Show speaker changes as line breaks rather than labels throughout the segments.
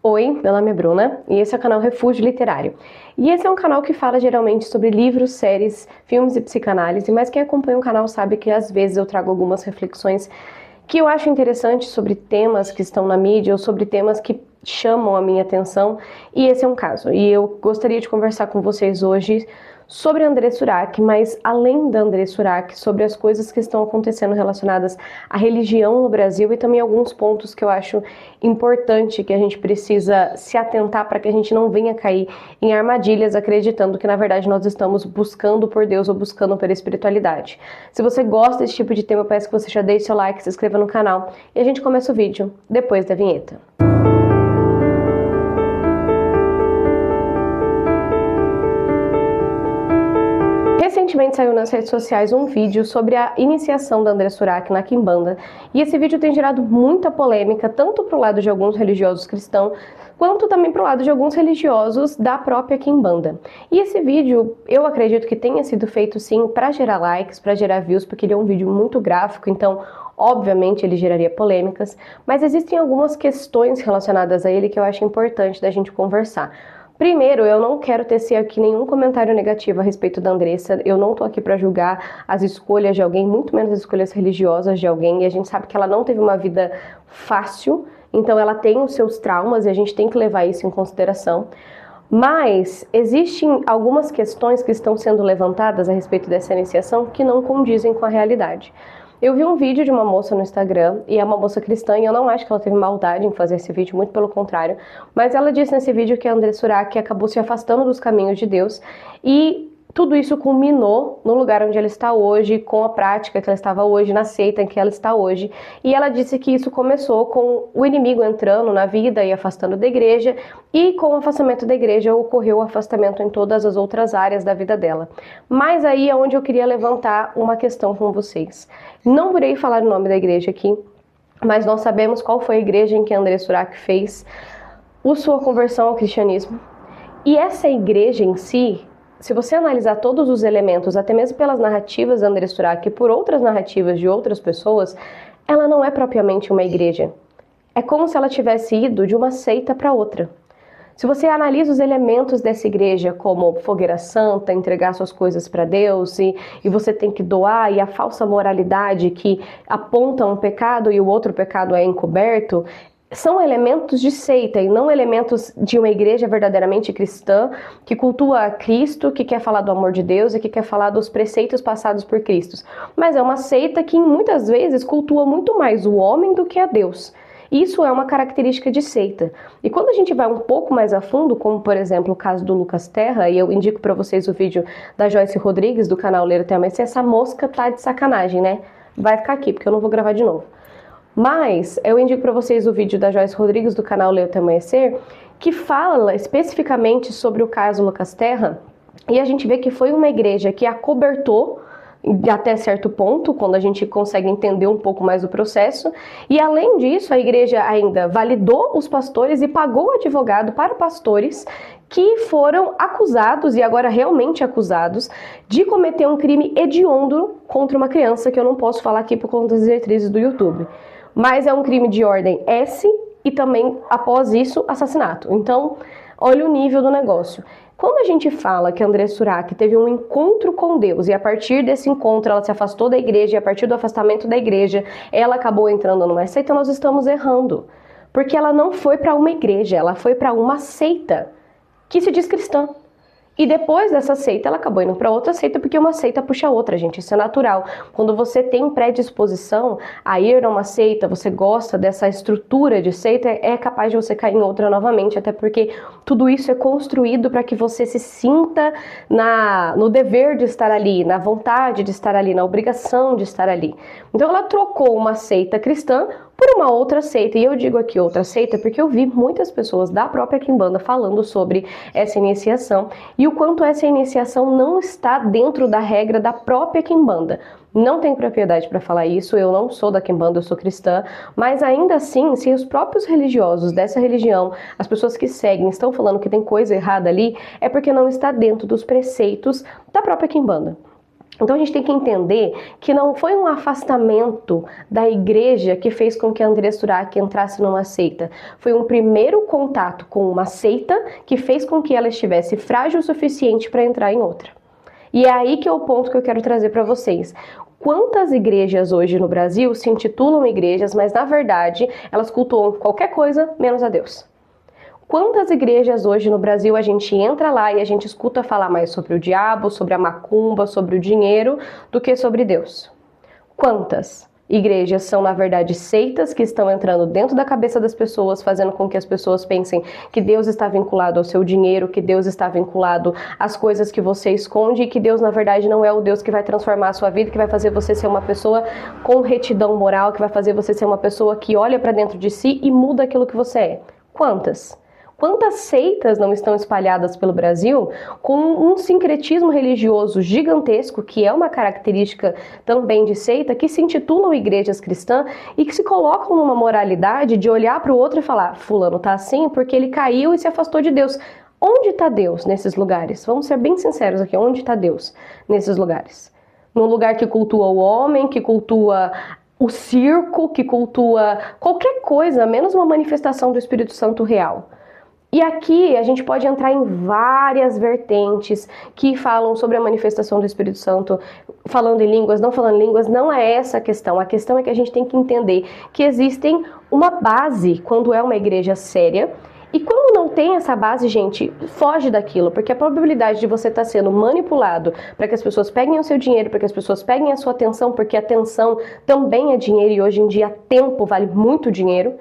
Oi, meu nome é Bruna e esse é o canal Refúgio Literário. E esse é um canal que fala geralmente sobre livros, séries, filmes e psicanálise, mas quem acompanha o canal sabe que às vezes eu trago algumas reflexões que eu acho interessantes sobre temas que estão na mídia ou sobre temas que chamam a minha atenção, e esse é um caso. E eu gostaria de conversar com vocês hoje sobre André Surak, mas além da André Surak, sobre as coisas que estão acontecendo relacionadas à religião no Brasil e também alguns pontos que eu acho importante que a gente precisa se atentar para que a gente não venha cair em armadilhas acreditando que na verdade nós estamos buscando por Deus ou buscando pela espiritualidade. Se você gosta desse tipo de tema, eu peço que você já deixe seu like, se inscreva no canal e a gente começa o vídeo depois da vinheta. Recentemente saiu nas redes sociais um vídeo sobre a iniciação da André Surak na Quimbanda, e esse vídeo tem gerado muita polêmica, tanto para o lado de alguns religiosos cristãos, quanto também para o lado de alguns religiosos da própria Quimbanda. E esse vídeo, eu acredito que tenha sido feito sim para gerar likes, para gerar views, porque ele é um vídeo muito gráfico, então obviamente ele geraria polêmicas, mas existem algumas questões relacionadas a ele que eu acho importante da gente conversar. Primeiro, eu não quero tecer aqui nenhum comentário negativo a respeito da Andressa, eu não tô aqui para julgar as escolhas de alguém, muito menos as escolhas religiosas de alguém, e a gente sabe que ela não teve uma vida fácil, então ela tem os seus traumas e a gente tem que levar isso em consideração. Mas existem algumas questões que estão sendo levantadas a respeito dessa iniciação que não condizem com a realidade. Eu vi um vídeo de uma moça no Instagram, e é uma moça cristã, e eu não acho que ela teve maldade em fazer esse vídeo, muito pelo contrário, mas ela disse nesse vídeo que a André Surak acabou se afastando dos caminhos de Deus, e tudo isso culminou no lugar onde ela está hoje, com a prática que ela estava hoje, na seita em que ela está hoje, e ela disse que isso começou com o inimigo entrando na vida e afastando da igreja, e com o afastamento da igreja ocorreu o afastamento em todas as outras áreas da vida dela. Mas aí é onde eu queria levantar uma questão com vocês. Não irei falar o nome da igreja aqui, mas nós sabemos qual foi a igreja em que André Surak fez a sua conversão ao cristianismo. E essa igreja em si, se você analisar todos os elementos, até mesmo pelas narrativas de André Surak e por outras narrativas de outras pessoas, ela não é propriamente uma igreja. É como se ela tivesse ido de uma seita para outra. Se você analisa os elementos dessa igreja como fogueira santa, entregar suas coisas para Deus e você tem que doar, e a falsa moralidade que aponta um pecado e o outro pecado é encoberto, são elementos de seita e não elementos de uma igreja verdadeiramente cristã, que cultua a Cristo, que quer falar do amor de Deus e que quer falar dos preceitos passados por Cristo. Mas é uma seita que muitas vezes cultua muito mais o homem do que a Deus. Isso é uma característica de seita. E quando a gente vai um pouco mais a fundo, como por exemplo o caso do Lucas Terra, e eu indico para vocês o vídeo da Joyce Rodrigues do canal Ler Até Amanhecer, essa mosca tá de sacanagem, né? Vai ficar aqui, porque eu não vou gravar de novo. Mas eu indico para vocês o vídeo da Joyce Rodrigues do canal Ler Até Amanhecer, que fala especificamente sobre o caso Lucas Terra, e a gente vê que foi uma igreja que acobertou até certo ponto, quando a gente consegue entender um pouco mais o processo, e além disso a igreja ainda validou os pastores e pagou advogado para pastores que foram acusados, e agora realmente acusados, de cometer um crime hediondo contra uma criança, que eu não posso falar aqui por conta das diretrizes do YouTube. Mas é um crime de ordem S e também, após isso, assassinato. Então, olha o nível do negócio. Quando a gente fala que André Surak teve um encontro com Deus e a partir desse encontro ela se afastou da igreja e a partir do afastamento da igreja ela acabou entrando numa seita, nós estamos errando. Porque ela não foi para uma igreja, ela foi para uma seita que se diz cristã. E depois dessa seita, ela acabou indo para outra seita, porque uma seita puxa a outra, gente, isso é natural. Quando você tem predisposição a ir a uma seita, você gosta dessa estrutura de seita, é capaz de você cair em outra novamente, até porque tudo isso é construído para que você se sinta no dever de estar ali, na vontade de estar ali, na obrigação de estar ali. Então ela trocou uma seita cristã por uma outra seita, e eu digo aqui outra seita porque eu vi muitas pessoas da própria Quimbanda falando sobre essa iniciação e o quanto essa iniciação não está dentro da regra da própria Quimbanda. Não tenho propriedade para falar isso, eu não sou da Quimbanda, eu sou cristã, mas ainda assim, se os próprios religiosos dessa religião, as pessoas que seguem, estão falando que tem coisa errada ali, é porque não está dentro dos preceitos da própria Quimbanda. Então a gente tem que entender que não foi um afastamento da igreja que fez com que a Andressa Urach entrasse numa seita. Foi um primeiro contato com uma seita que fez com que ela estivesse frágil o suficiente para entrar em outra. E é aí que é o ponto que eu quero trazer para vocês. Quantas igrejas hoje no Brasil se intitulam igrejas, mas na verdade elas cultuam qualquer coisa menos a Deus? Quantas igrejas hoje no Brasil a gente entra lá e a gente escuta falar mais sobre o diabo, sobre a macumba, sobre o dinheiro, do que sobre Deus? Quantas igrejas são, na verdade, seitas que estão entrando dentro da cabeça das pessoas, fazendo com que as pessoas pensem que Deus está vinculado ao seu dinheiro, que Deus está vinculado às coisas que você esconde e que Deus, na verdade, não é o Deus que vai transformar a sua vida, que vai fazer você ser uma pessoa com retidão moral, que vai fazer você ser uma pessoa que olha para dentro de si e muda aquilo que você é? Quantas? Quantas seitas não estão espalhadas pelo Brasil com um sincretismo religioso gigantesco, que é uma característica também de seita, que se intitulam igrejas cristãs e que se colocam numa moralidade de olhar para o outro e falar: fulano tá assim porque ele caiu e se afastou de Deus. Onde está Deus nesses lugares? Vamos ser bem sinceros aqui, onde está Deus nesses lugares? Num lugar que cultua o homem, que cultua o circo, que cultua qualquer coisa, menos uma manifestação do Espírito Santo real. E aqui a gente pode entrar em várias vertentes que falam sobre a manifestação do Espírito Santo, falando em línguas, não falando em línguas, não é essa a questão. A questão é que a gente tem que entender que existem uma base quando é uma igreja séria. E quando não tem essa base, gente, foge daquilo, porque a probabilidade de você estar sendo manipulado para que as pessoas peguem o seu dinheiro, para que as pessoas peguem a sua atenção, porque a atenção também é dinheiro e hoje em dia tempo vale muito dinheiro.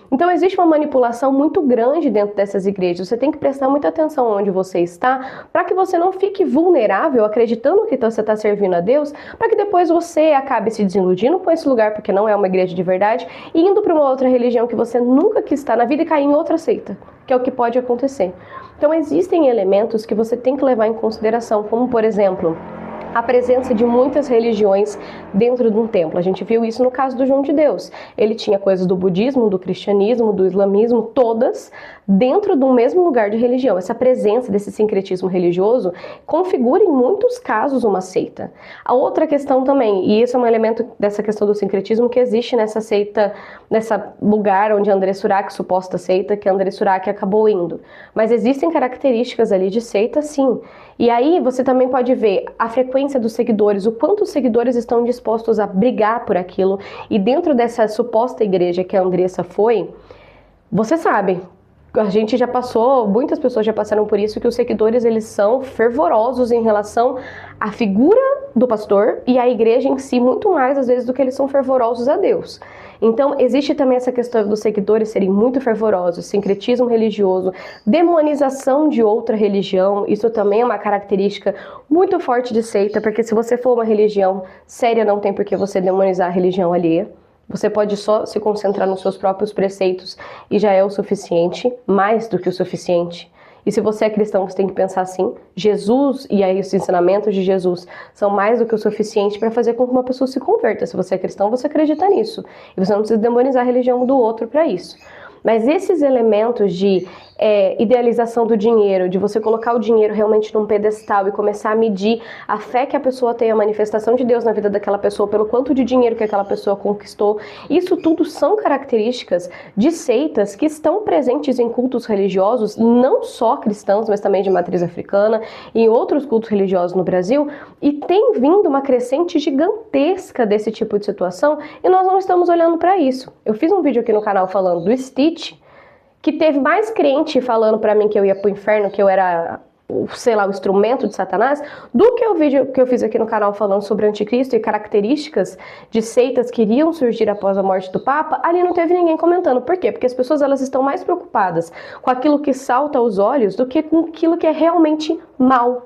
Então existe uma manipulação muito grande dentro dessas igrejas. Você tem que prestar muita atenção onde você está, para que você não fique vulnerável, acreditando que você está servindo a Deus, para que depois você acabe se desiludindo com esse lugar, porque não é uma igreja de verdade, e indo para uma outra religião que você nunca quis estar na vida e cair em outra seita, que é o que pode acontecer. Então existem elementos que você tem que levar em consideração, como por exemplo, a presença de muitas religiões dentro de um templo. A gente viu isso no caso do João de Deus. Ele tinha coisas do budismo, do cristianismo, do islamismo, todas dentro do mesmo lugar de religião. Essa presença desse sincretismo religioso configura em muitos casos uma seita. A outra questão também, e isso é um elemento dessa questão do sincretismo que existe nessa seita, nessa lugar onde Andressa Urach, suposta seita, que Andressa Urach acabou indo. Mas existem características ali de seita, sim. E aí você também pode ver a frequência dos seguidores, o quanto os seguidores estão dispostos a brigar por aquilo. E dentro dessa suposta igreja que a Andressa foi, você sabe, a gente já passou, muitas pessoas já passaram por isso, que os seguidores eles são fervorosos em relação à figura do pastor e à igreja em si, muito mais às vezes do que eles são fervorosos a Deus. Então existe também essa questão dos seguidores serem muito fervorosos, sincretismo religioso, demonização de outra religião. Isso também é uma característica muito forte de seita, porque se você for uma religião séria, não tem por que você demonizar a religião alheia. Você pode só se concentrar nos seus próprios preceitos e já é o suficiente, mais do que o suficiente. E se você é cristão, você tem que pensar assim: Jesus e aí os ensinamentos de Jesus são mais do que o suficiente para fazer com que uma pessoa se converta. Se você é cristão, você acredita nisso. E você não precisa demonizar a religião do outro para isso. Mas esses elementos de idealização do dinheiro, de você colocar o dinheiro realmente num pedestal e começar a medir a fé que a pessoa tem, a manifestação de Deus na vida daquela pessoa, pelo quanto de dinheiro que aquela pessoa conquistou, isso tudo são características de seitas que estão presentes em cultos religiosos, não só cristãos, mas também de matriz africana e em outros cultos religiosos no Brasil, e tem vindo uma crescente gigantesca desse tipo de situação e nós não estamos olhando para isso. Eu fiz um vídeo aqui no canal falando do Stitch, que teve mais crente falando pra mim que eu ia pro inferno, que eu era, sei lá, o instrumento de Satanás, do que o vídeo que eu fiz aqui no canal falando sobre o anticristo e características de seitas que iriam surgir após a morte do Papa. Ali não teve ninguém comentando. Por quê? Porque as pessoas elas estão mais preocupadas com aquilo que salta aos olhos do que com aquilo que é realmente mal.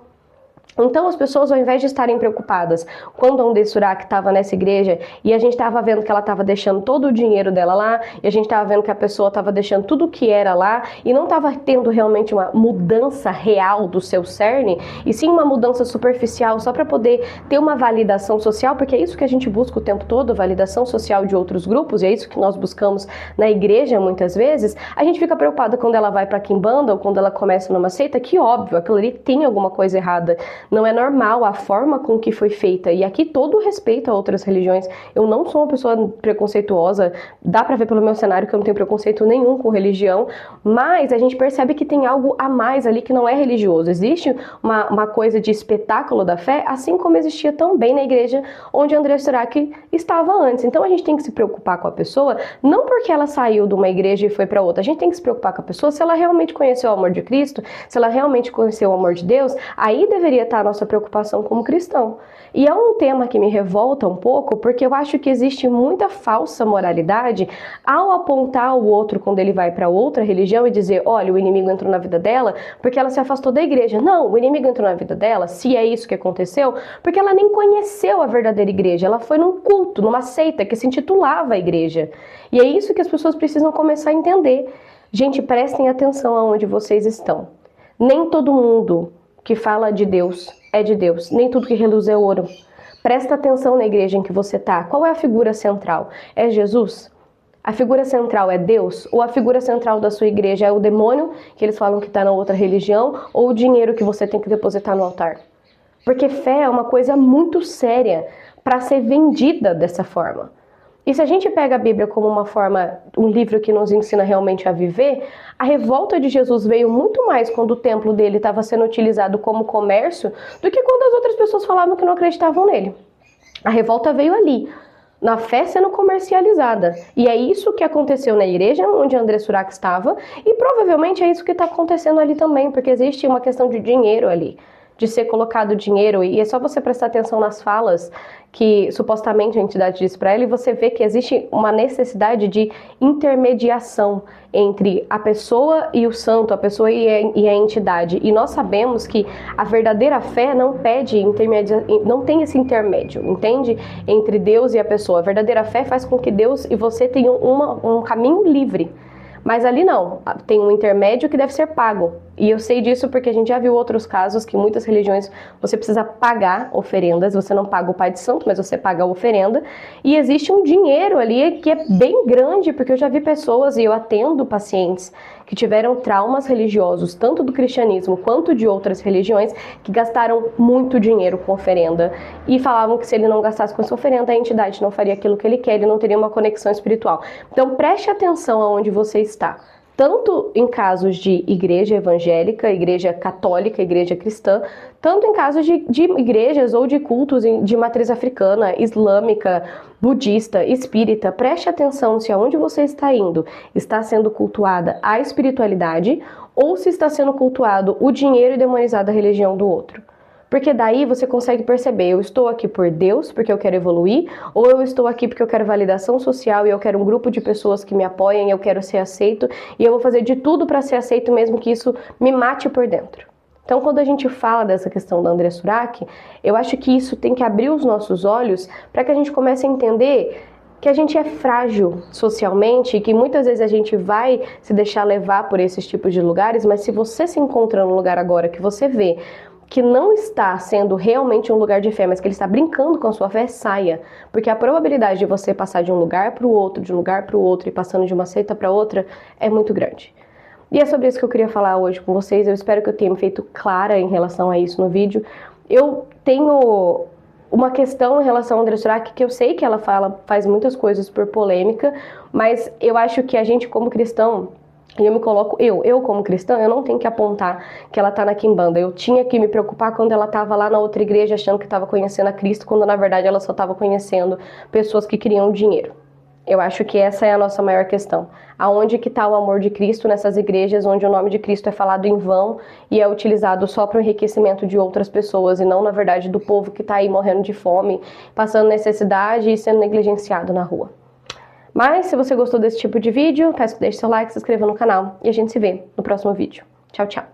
Então as pessoas, ao invés de estarem preocupadas quando a Andressa Urach estava nessa igreja e a gente estava vendo que ela estava deixando todo o dinheiro dela lá, e a gente estava vendo que a pessoa estava deixando tudo o que era lá e não estava tendo realmente uma mudança real do seu cerne, e sim uma mudança superficial só para poder ter uma validação social, porque é isso que a gente busca o tempo todo, validação social de outros grupos, e é isso que nós buscamos na igreja muitas vezes. A gente fica preocupada quando ela vai para Quimbanda ou quando ela começa numa seita, que óbvio, aquilo ali tem alguma coisa errada não é normal a forma com que foi feita. E aqui todo respeito a outras religiões. Eu não sou uma pessoa preconceituosa, dá pra ver pelo meu cenário que eu não tenho preconceito nenhum com religião, mas a gente percebe que tem algo a mais ali que não é religioso. Existe uma coisa de espetáculo da fé, assim como existia também na igreja onde André Surak estava antes. Então a gente tem que se preocupar com a pessoa, não porque ela saiu de uma igreja e foi para outra. A gente tem que se preocupar com a pessoa se ela realmente conheceu o amor de Cristo, se ela realmente conheceu o amor de Deus, aí deveria estar a nossa preocupação como cristão. E é um tema que me revolta um pouco, porque eu acho que existe muita falsa moralidade ao apontar o outro quando ele vai para outra religião e dizer, olha, o inimigo entrou na vida dela porque ela se afastou da igreja. Não, o inimigo entrou na vida dela, se é isso que aconteceu, porque ela nem conheceu a verdadeira igreja. Ela foi num culto, numa seita que se intitulava a igreja. E é isso que as pessoas precisam começar a entender. Gente, prestem atenção aonde vocês estão. Nem todo mundo que fala de Deus é de Deus. Nem tudo que reluz é ouro. Presta atenção na igreja em que você está. Qual é a figura central? É Jesus? A figura central é Deus? Ou a figura central da sua igreja é o demônio, que eles falam que está na outra religião, ou o dinheiro que você tem que depositar no altar? Porque fé é uma coisa muito séria para ser vendida dessa forma. E se a gente pega a Bíblia como uma forma, um livro que nos ensina realmente a viver, a revolta de Jesus veio muito mais quando o templo dele estava sendo utilizado como comércio do que quando as outras pessoas falavam que não acreditavam nele. A revolta veio ali, na fé sendo comercializada. E é isso que aconteceu na igreja onde André Surak estava, e provavelmente é isso que está acontecendo ali também, porque existe uma questão de dinheiro ali, de ser colocado dinheiro, e é só você prestar atenção nas falas que supostamente a entidade diz para ele, e você vê que existe uma necessidade de intermediação entre a pessoa e o santo, a pessoa e a entidade. E nós sabemos que a verdadeira fé não pede não tem esse intermédio, entende? Entre Deus e a pessoa. A verdadeira fé faz com que Deus e você tenham um caminho livre. Mas ali não, tem um intermédio que deve ser pago. E eu sei disso porque a gente já viu outros casos que muitas religiões você precisa pagar oferendas, você não paga o Pai de Santo, mas você paga a oferenda. E existe um dinheiro ali que é bem grande, porque eu já vi pessoas, e eu atendo pacientes, que tiveram traumas religiosos, tanto do cristianismo quanto de outras religiões, que gastaram muito dinheiro com oferenda e falavam que se ele não gastasse com essa oferenda, a entidade não faria aquilo que ele quer, ele não teria uma conexão espiritual. Então preste atenção aonde você está. Tanto em casos de igreja evangélica, igreja católica, igreja cristã, tanto em casos de igrejas ou de cultos de matriz africana, islâmica, budista, espírita. Preste atenção se aonde você está indo está sendo cultuada a espiritualidade ou se está sendo cultuado o dinheiro e demonizada a religião do outro. Porque daí você consegue perceber, eu estou aqui por Deus, porque eu quero evoluir, ou eu estou aqui porque eu quero validação social e eu quero um grupo de pessoas que me apoiem, eu quero ser aceito, e eu vou fazer de tudo para ser aceito, mesmo que isso me mate por dentro. Então, quando a gente fala dessa questão da André Surak, eu acho que isso tem que abrir os nossos olhos para que a gente comece a entender que a gente é frágil socialmente e que muitas vezes a gente vai se deixar levar por esses tipos de lugares, mas se você se encontra num lugar agora que você vê que não está sendo realmente um lugar de fé, mas que ele está brincando com a sua fé, saia. Porque a probabilidade de você passar de um lugar para o outro, de um lugar para o outro e passando de uma seita para outra é muito grande. E é sobre isso que eu queria falar hoje com vocês. Eu espero que eu tenha me feito clara em relação a isso no vídeo. Eu tenho uma questão em relação a André Surak, que eu sei que ela faz muitas coisas por polêmica, mas eu acho que a gente como cristão, e eu me coloco, eu como cristã, eu não tenho que apontar que ela tá na quimbanda. Eu tinha que me preocupar quando ela tava lá na outra igreja achando que estava conhecendo a Cristo, quando na verdade ela só estava conhecendo pessoas que queriam dinheiro. Eu acho que essa é a nossa maior questão. Aonde que está o amor de Cristo nessas igrejas onde o nome de Cristo é falado em vão e é utilizado só para o enriquecimento de outras pessoas e não, na verdade, do povo que está aí morrendo de fome, passando necessidade e sendo negligenciado na rua. Mas, se você gostou desse tipo de vídeo, peço que deixe seu like, se inscreva no canal e a gente se vê no próximo vídeo. Tchau, tchau!